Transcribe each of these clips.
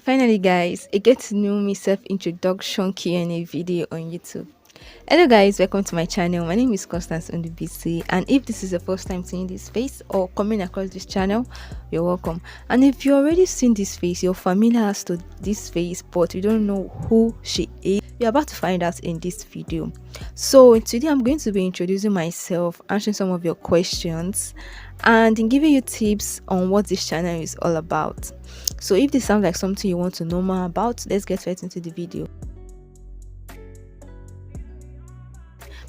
Finally, guys, a get to know me self introduction Q&A video on YouTube. Hello, guys, welcome to my channel. My name is Constance on the BC, and if this is the first time seeing this face or coming across this channel, you're welcome. And if you already seen this face, you're familiar as to this face, but you don't know who she is, you're about to find out in this video. So today I'm going to be introducing myself, answering some of your questions, and in giving you tips on what this channel is all about. So if this sounds like something you want to know more about, let's get right into the video.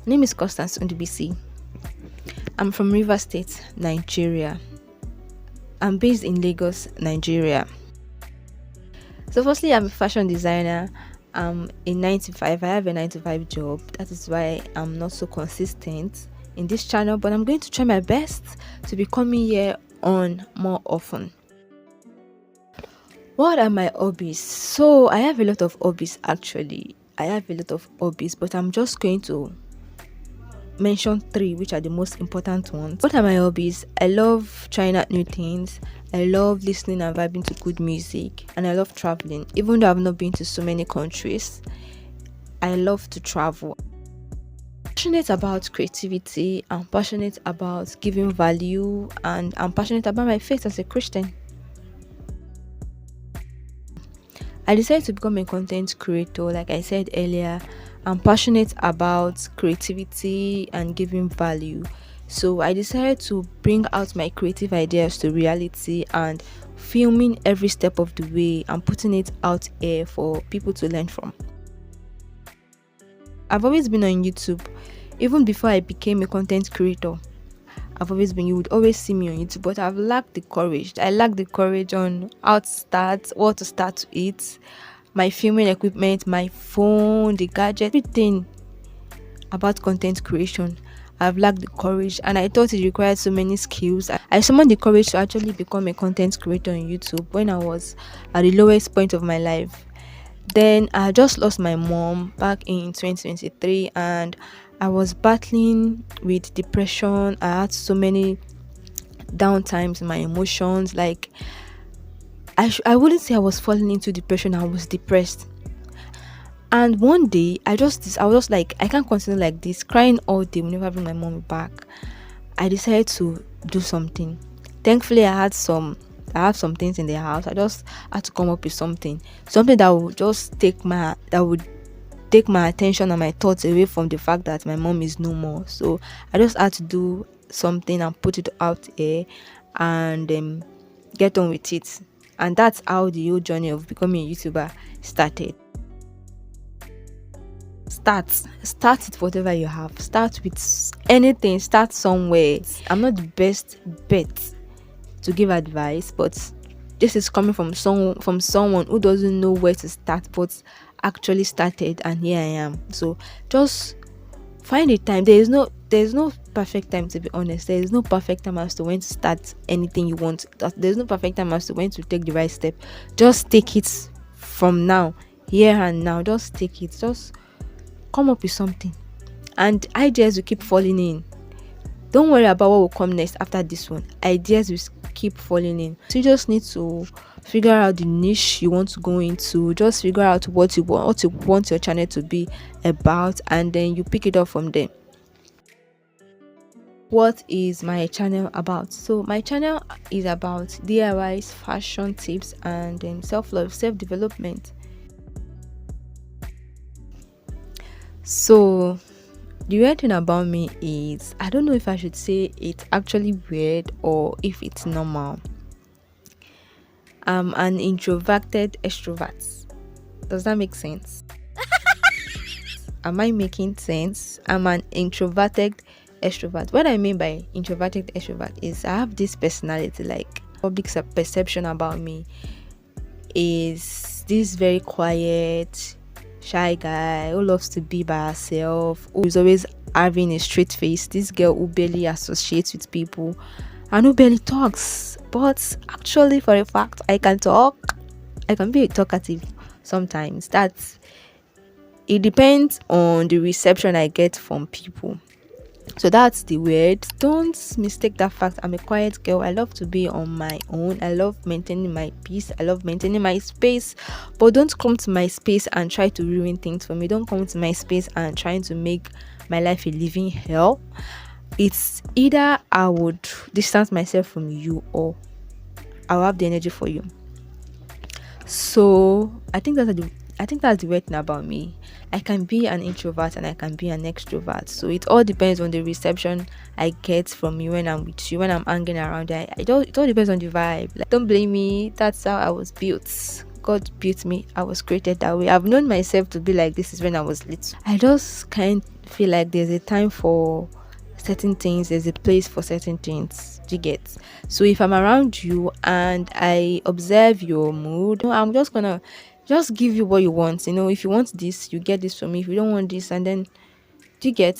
My name is Constance Ndubisi. I'm from Rivers State, Nigeria. I'm based in Lagos, Nigeria. So firstly, I'm a fashion designer. I'm a 9 to 5. I have a 9 to 5 job. That is why I'm not so consistent in this channel, but I'm going to try my best to be coming here on more often. What are my hobbies? So I have a lot of hobbies actually. But I'm just going to mention 3 which are the most important ones. What are my hobbies? I love trying out new things. I love listening and vibing to good music, and I love traveling. Even though I've not been to so many countries, I love to travel. I'm passionate about creativity. I'm passionate about giving value, and I'm passionate about my faith as a Christian. I decided to become a content creator. Like I said earlier, I'm passionate about creativity and giving value. So I decided to bring out my creative ideas to reality and filming every step of the way and putting it out here for people to learn from. I've always been on YouTube. Even before I became a content creator, you would always see me on YouTube, but I've lacked the courage. I lack the courage on how to start, what to start with, my filming equipment, my phone, the gadget, everything about content creation. I've lacked the courage, and I thought it required so many skills. I summoned the courage to actually become a content creator on YouTube when I was at the lowest point of my life. Then I just lost my mom back in 2023, and I was battling with depression. I had so many downtimes in my emotions. Like I wouldn't say I was falling into depression. I was depressed. And one day I was just like, I can't continue like this, crying all day, will never bring my mom back. I decided to do something. Thankfully, I have some things in the house. I just had to come up with something that would just take my attention and my thoughts away from the fact that my mom is no more. So I just had to do something and put it out there and get on with it. And that's how the whole journey of becoming a YouTuber started. Start with whatever you have. Start with anything. Start somewhere. I'm not the best bet to give advice, but this is coming from someone who doesn't know where to start but actually started, and here I am. So just find a time. There's no perfect time, to be honest. There is no perfect time as to when to start anything you want. There's no perfect time as to when to take the right step. Just take it from now, here and now. Just take it. Just come up with something, and ideas will keep falling in. Don't worry about what will come next after this one. Ideas will keep falling in. So you just need to figure out the niche you want to go into. Just figure out what you want your channel to be about, and then you pick it up from there. What is my channel about? So my channel is about DIYs, fashion tips, and then self-love, self-development. So the weird thing about me is, I don't know if I should say it's actually weird or if it's normal. I'm an introverted extrovert. Does that make sense? Am I making sense? I'm an introverted extrovert. What I mean by introverted extrovert is I have this personality. Like, public perception about me is this very quiet, shy guy who loves to be by herself, who is always having a straight face. This girl who barely associates with people and who barely talks. But actually, for a fact, I can talk. I can be talkative sometimes. It depends on the reception I get from people. So that's the word. Don't mistake that fact. I'm a quiet girl. I love to be on my own. I love maintaining my peace. I love maintaining my space. But don't come to my space and try to ruin things for me. Don't come to my space and trying to make my life a living hell. It's either I would distance myself from you, or I'll have the energy for you. So I think that's the weird thing about me. I can be an introvert and I can be an extrovert. So it all depends on the reception I get from you when I'm with you, when I'm hanging around. It all depends on the vibe. Like, don't blame me. That's how I was built. God built me. I was created that way. I've known myself to be like this is when I was little. I just kind of feel like there's a time for certain things, there's a place for certain things. Do you get? So if I'm around you and I observe your mood, I'm just gonna just give you what you want. If you want this, you get this from me. If you don't want this, and then do you get?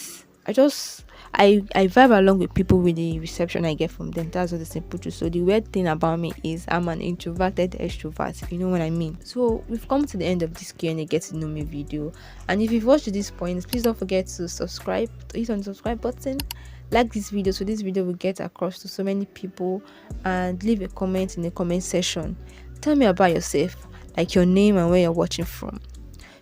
I vibe along with people with the reception I get from them. That's what the simple truth. So the weird thing about me is I'm an introverted extrovert, if you know what I mean. So we've come to the end of this Q&A get to know me video. And if you've watched to this point, please don't forget to subscribe, hit on the subscribe button, like this video so this video will get across to so many people, and leave a comment in the comment section. Tell me about yourself, like your name and where you're watching from.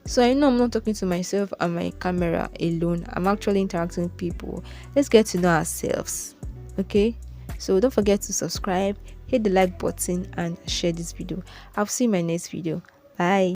So I know I'm not talking to myself and my camera alone. I'm actually interacting with people. Let's get to know ourselves. Okay? So don't forget to subscribe, hit the like button and share this video. I'll see you in my next video. Bye.